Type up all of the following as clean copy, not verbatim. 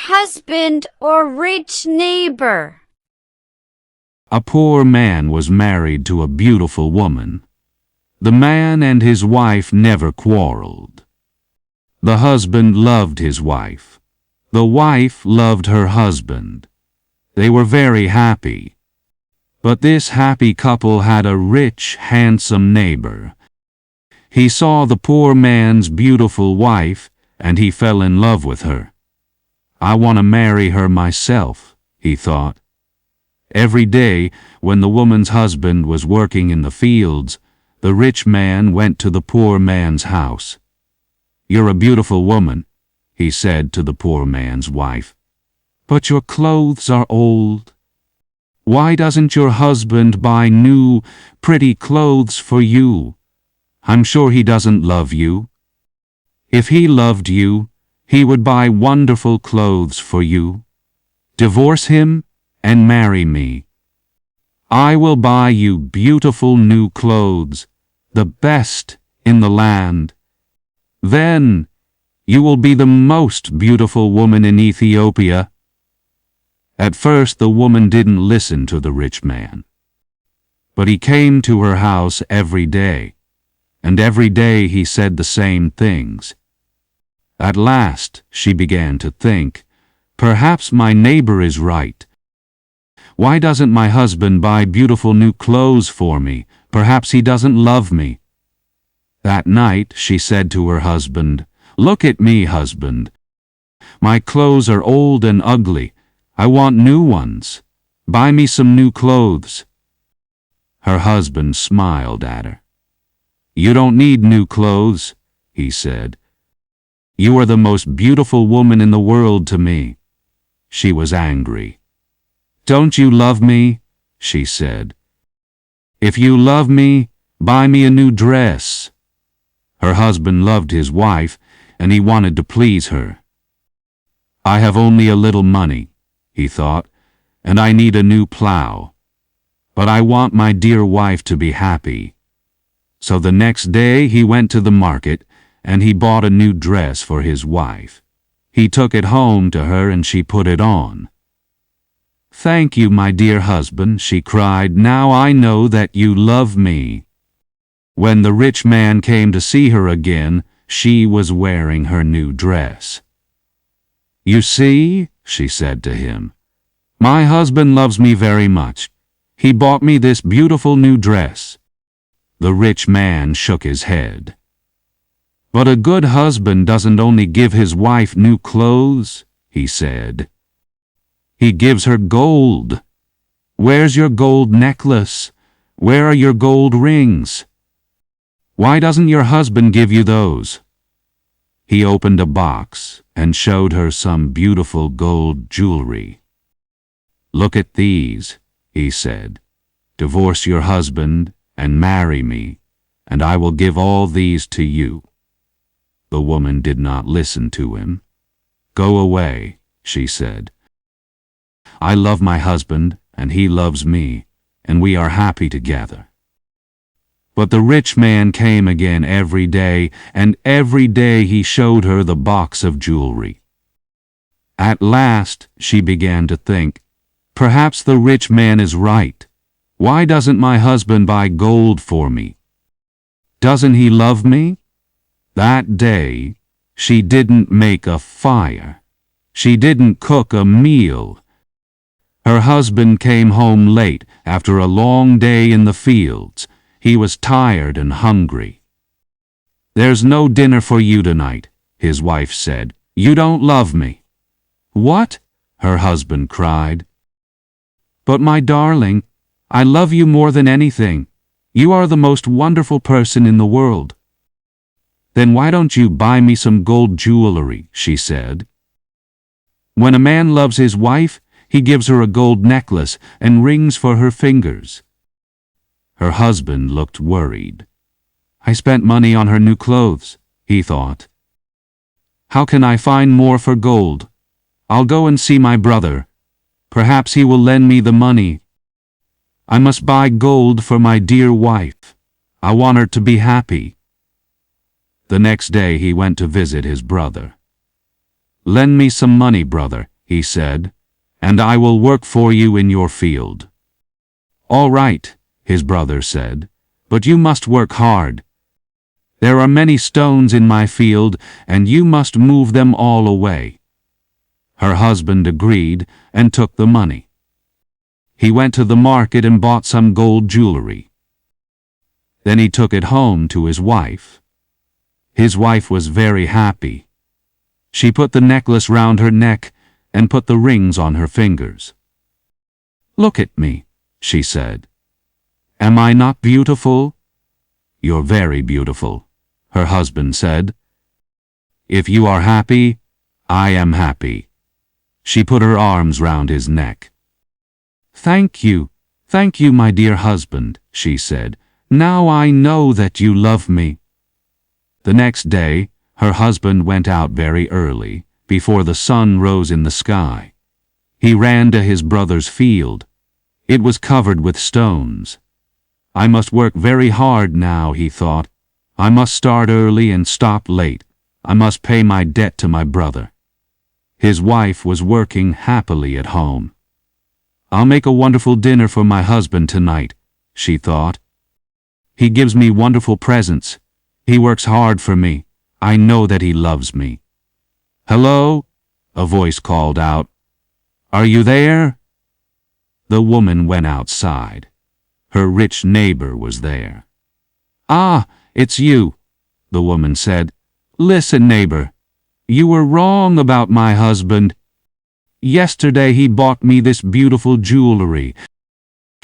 husband or rich neighbor? A poor man was married to a beautiful woman. The man and his wife never quarreled. The husband loved his wife. The wife loved her husband. They were very happy. But this happy couple had a rich, handsome neighbor. He saw the poor man's beautiful wife, and he fell in love with her. I want to marry her myself, he thought. Every day, when the woman's husband was working in the fields, the rich man went to the poor man's house. "You're a beautiful woman," he said to the poor man's wife, "but your clothes are old. Why doesn't your husband buy new, pretty clothes for you? I'm sure he doesn't love you. If he loved you, he would buy wonderful clothes for you. Divorce him and marry me. I will buy you beautiful new clothes, the best in the land. Then you will be the most beautiful woman in Ethiopia." At first the woman didn't listen to the rich man. But he came to her house every day, and every day he said the same things. At last she began to think, "Perhaps my neighbor is right. Why doesn't my husband buy beautiful new clothes for me? Perhaps he doesn't love me." That night she said to her husband, "Look at me, husband. My clothes are old and ugly. I want new ones. Buy me some new clothes." Her husband smiled at her. "You don't need new clothes," he said. "You are the most beautiful woman in the world to me." She was angry. "Don't you love me?" she said. "If you love me, buy me a new dress." Her husband loved his wife, and he wanted to please her. "I have only a little money," he thought, "and I need a new plow. But I want my dear wife to be happy." So the next day he went to the market, and he bought a new dress for his wife. He took it home to her and she put it on. "Thank you, my dear husband," she cried. "Now I know that you love me." When the rich man came to see her again, she was wearing her new dress. "You see," she said to him, "my husband loves me very much. He bought me this beautiful new dress." The rich man shook his head. "But a good husband doesn't only give his wife new clothes," he said. "He gives her gold. Where's your gold necklace? Where are your gold rings? Why doesn't your husband give you those?" He opened a box and showed her some beautiful gold jewelry. "Look at these," he said. "Divorce your husband and marry me, and I will give all these to you." The woman did not listen to him. "Go away," she said. "I love my husband, and he loves me, and we are happy together." But the rich man came again every day, and every day he showed her the box of jewelry. At last she began to think, "Perhaps the rich man is right. Why doesn't my husband buy gold for me? Doesn't he love me?" That day, she didn't make a fire. She didn't cook a meal. Her husband came home late after a long day in the fields. He was tired and hungry. "There's no dinner for you tonight," his wife said. "You don't love me." "What?" her husband cried. "But my darling, I love you more than anything. You are the most wonderful person in the world." "Then why don't you buy me some gold jewelry?" she said. When a man loves his wife, he gives her a gold necklace and rings for her fingers. Her husband looked worried. "I spent money on her new clothes," he thought. "How can I find more for gold? I'll go and see my brother. Perhaps he will lend me the money. I must buy gold for my dear wife. I want her to be happy." The next day he went to visit his brother. "Lend me some money, brother," he said, "and I will work for you in your field." "All right," his brother said, "but you must work hard. There are many stones in my field, and you must move them all away." Her husband agreed and took the money. He went to the market and bought some gold jewelry. Then he took it home to his wife. His wife was very happy. She put the necklace round her neck and put the rings on her fingers. "Look at me," she said. "Am I not beautiful?" "You're very beautiful," her husband said. "If you are happy, I am happy." She put her arms round his neck. Thank you, my dear husband," she said. "Now I know that you love me." The next day, her husband went out very early, before the sun rose in the sky. He ran to his brother's field. It was covered with stones. "I must work very hard now," he thought. "I must start early and stop late. I must pay my debt to my brother." His wife was working happily at home. "I'll make a wonderful dinner for my husband tonight," she thought. "He gives me wonderful presents. He works hard for me. I know that he loves me." "Hello?" a voice called out. "Are you there?" The woman went outside. Her rich neighbor was there. "Ah, it's you," the woman said. "Listen, neighbor, you were wrong about my husband. Yesterday he bought me this beautiful jewelry.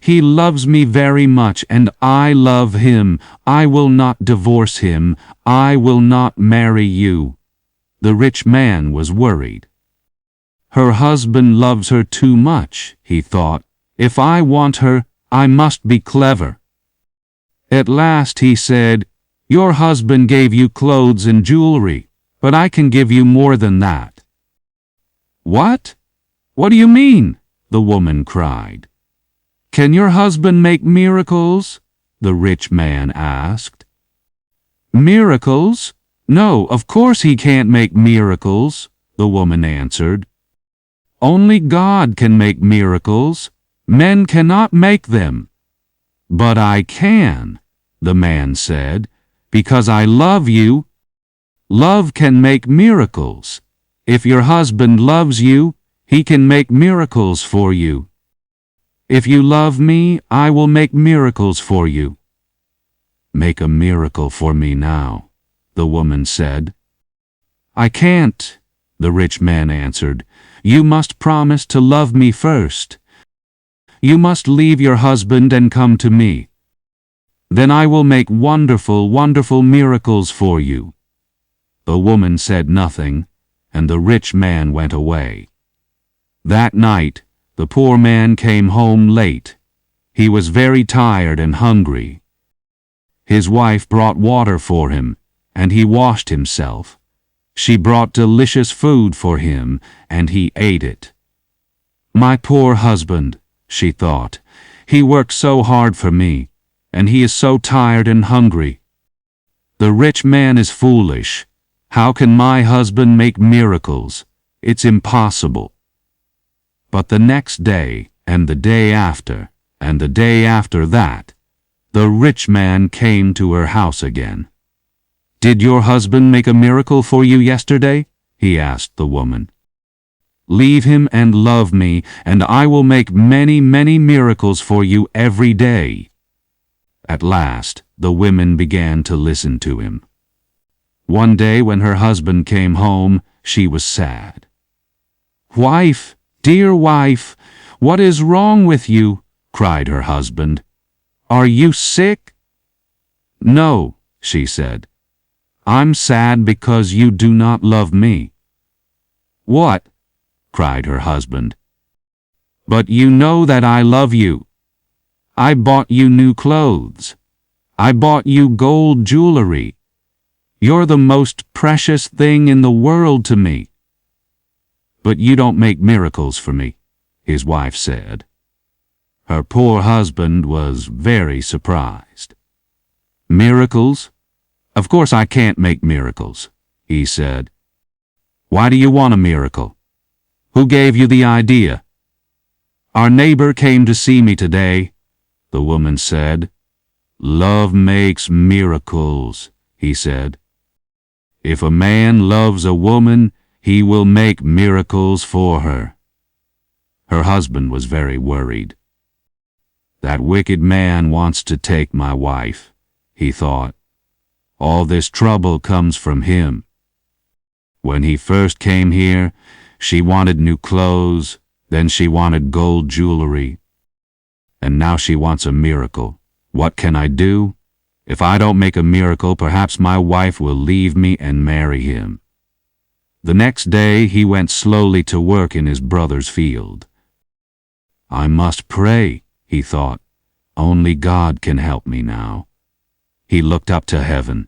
He loves me very much, and I love him. I will not divorce him. I will not marry you." The rich man was worried. Her husband loves her too much, he thought. If I want her, I must be clever. At last he said, "Your husband gave you clothes and jewelry, but I can give you more than that." "What? What do you mean?" the woman cried. "Can your husband make miracles?" the rich man asked. "Miracles? No, of course he can't make miracles," the woman answered. "Only God can make miracles. Men cannot make them." "But I can," the man said, "because I love you. Love can make miracles. If your husband loves you, he can make miracles for you. If you love me, I will make miracles for you." "Make a miracle for me now," the woman said. "I can't," the rich man answered. "You must promise to love me first. You must leave your husband and come to me. Then I will make wonderful, wonderful miracles for you." The woman said nothing, and the rich man went away. That night, the poor man came home late. He was very tired and hungry. His wife brought water for him, and he washed himself. She brought delicious food for him, and he ate it. "My poor husband," she thought. "He works so hard for me, and he is so tired and hungry. The rich man is foolish. How can my husband make miracles? It's impossible." But the next day, and the day after, and the day after that, the rich man came to her house again. "Did your husband make a miracle for you yesterday?" he asked the woman. "Leave him and love me, and I will make many, many miracles for you every day." At last, the women began to listen to him. One day when her husband came home, she was sad. "Wife, dear wife, what is wrong with you?" cried her husband. "Are you sick?" "No," she said. "I'm sad because you do not love me." "What?" cried her husband. "But you know that I love you. I bought you new clothes. I bought you gold jewelry. You're the most precious thing in the world to me." "But you don't make miracles for me," his wife said. Her poor husband was very surprised. "Miracles? Of course I can't make miracles," he said. "Why do you want a miracle?" Who gave you the idea?" "Our neighbor came to see me today," the woman said. "Love makes miracles," he said. "If a man loves a woman, he will make miracles for her." Her husband was very worried. "That wicked man wants to take my wife," he thought. "All this trouble comes from him. When he first came here, she wanted new clothes, then she wanted gold jewelry, and now she wants a miracle. What can I do? If I don't make a miracle, perhaps my wife will leave me and marry him." The next day he went slowly to work in his brother's field. "I must pray," he thought. "Only God can help me now." He looked up to heaven.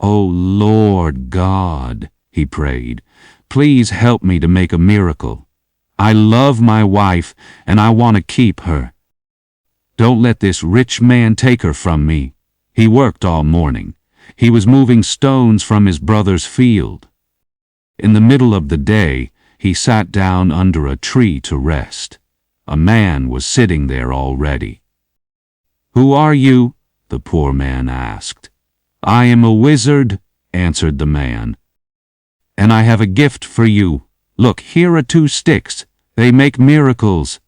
"Oh Lord God," he prayed, "please help me to make a miracle. I love my wife and I want to keep her. Don't let this rich man take her from me." He worked all morning. He was moving stones from his brother's field. In the middle of the day, he sat down under a tree to rest. A man was sitting there already. "Who are you?" the poor man asked. "I am a wizard," answered the man. "And I have a gift for you. Look, here are 2 sticks. They make miracles."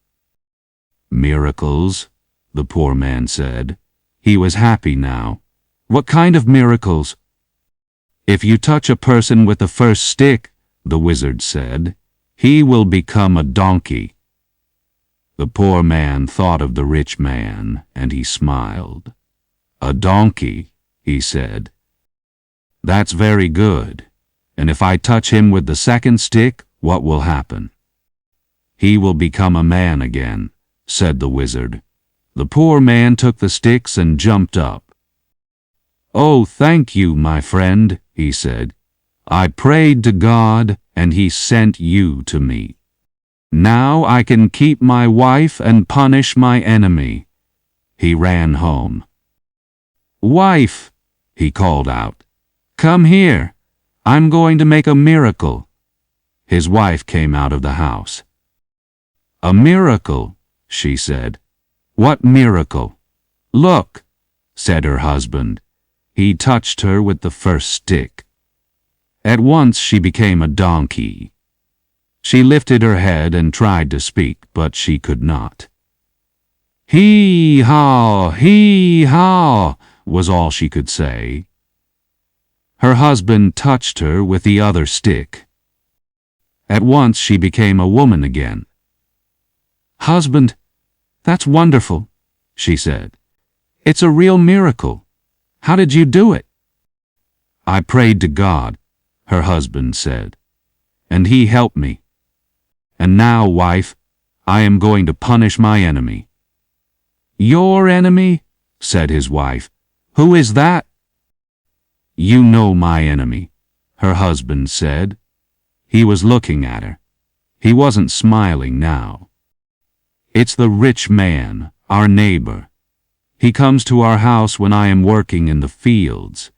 "Miracles?" the poor man said. He was happy now. "What kind of miracles?" "If you touch a person with the first stick," the wizard said, "he will become a donkey." The poor man thought of the rich man, and he smiled. "A donkey," he said. "That's very good. And if I touch him with the second stick, what will happen?" "He will become a man again," said the wizard. The poor man took the sticks and jumped up. "Oh, thank you, my friend," he said. "I prayed to God, and he sent you to me. Now I can keep my wife and punish my enemy." He ran home. "Wife," he called out, "come here. I'm going to make a miracle." His wife came out of the house. "A miracle," she said. "What miracle?" "Look," said her husband. He touched her with the first stick. At once she became a donkey. She lifted her head and tried to speak, but she could not. "Hee-haw, hee-haw," was all she could say. Her husband touched her with the other stick. At once she became a woman again. "Husband, that's wonderful," she said. "It's a real miracle. How did you do it?" "I prayed to God," her husband said, "and he helped me. And now, wife, I am going to punish my enemy." "Your enemy?" said his wife. "Who is that?" "You know my enemy," her husband said. He was looking at her. He wasn't smiling now. "It's the rich man, our neighbor. He comes to our house when I am working in the fields.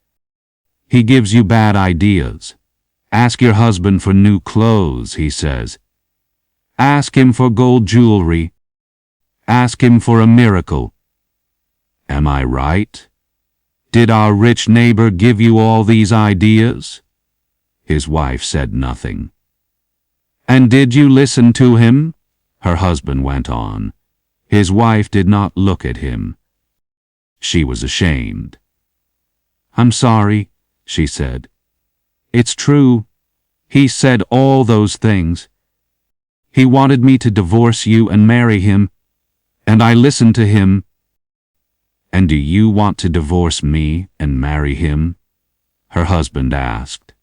He gives you bad ideas. Ask your husband for new clothes, he says. Ask him for gold jewelry. Ask him for a miracle. Am I right? Did our rich neighbor give you all these ideas?" His wife said nothing. "And did you listen to him?" her husband went on. His wife did not look at him. She was ashamed. "I'm sorry," she said. "It's true. He said all those things. He wanted me to divorce you and marry him, and I listened to him." "And do you want to divorce me and marry him?" her husband asked.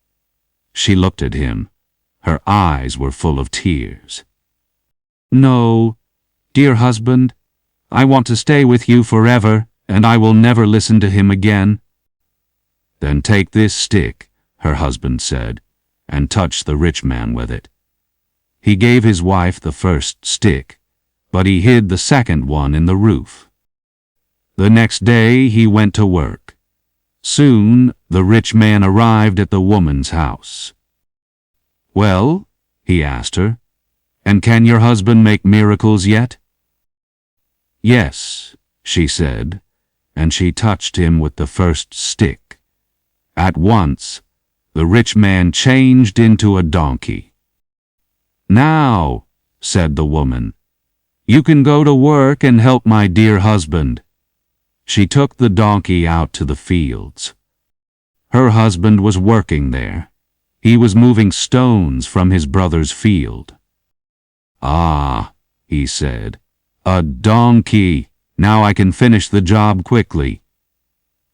She looked at him. Her eyes were full of tears. "No, dear husband, I want to stay with you forever, and I will never listen to him again." "Then take this stick," her husband said, "and touch the rich man with it." He gave his wife the first stick, but he hid the second one in the roof. The next day he went to work. Soon the rich man arrived at the woman's house. "Well," he asked her. "And can your husband make miracles yet?" "Yes," she said, and she touched him with the first stick. At once, the rich man changed into a donkey. "Now," said the woman, "you can go to work and help my dear husband." She took the donkey out to the fields. Her husband was working there. He was moving stones from his brother's field. "Ah," he said, "a donkey. Now I can finish the job quickly."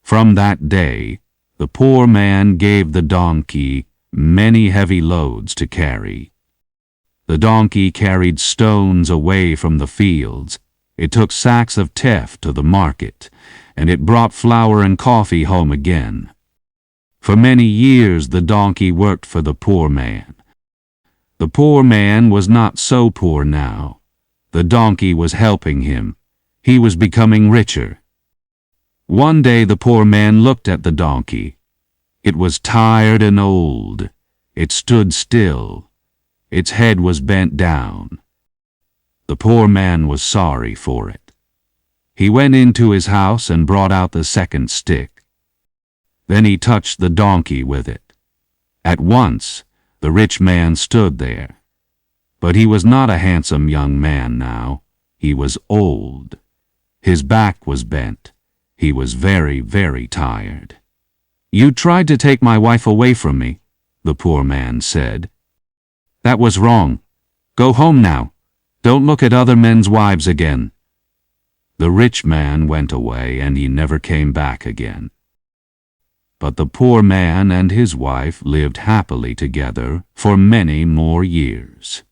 From that day, the poor man gave the donkey many heavy loads to carry. The donkey carried stones away from the fields. It took sacks of teff to the market, and it brought flour and coffee home again. For many years the donkey worked for the poor man. The poor man was not so poor now. The donkey was helping him. He was becoming richer. One day the poor man looked at the donkey. It was tired and old. It stood still. Its head was bent down. The poor man was sorry for it. He went into his house and brought out the second stick. Then he touched the donkey with it. At once, the rich man stood there. But he was not a handsome young man now. He was old. His back was bent. He was very, very tired. "You tried to take my wife away from me," the poor man said. "That was wrong. Go home now. Don't look at other men's wives again." The rich man went away and he never came back again. But the poor man and his wife lived happily together for many more years.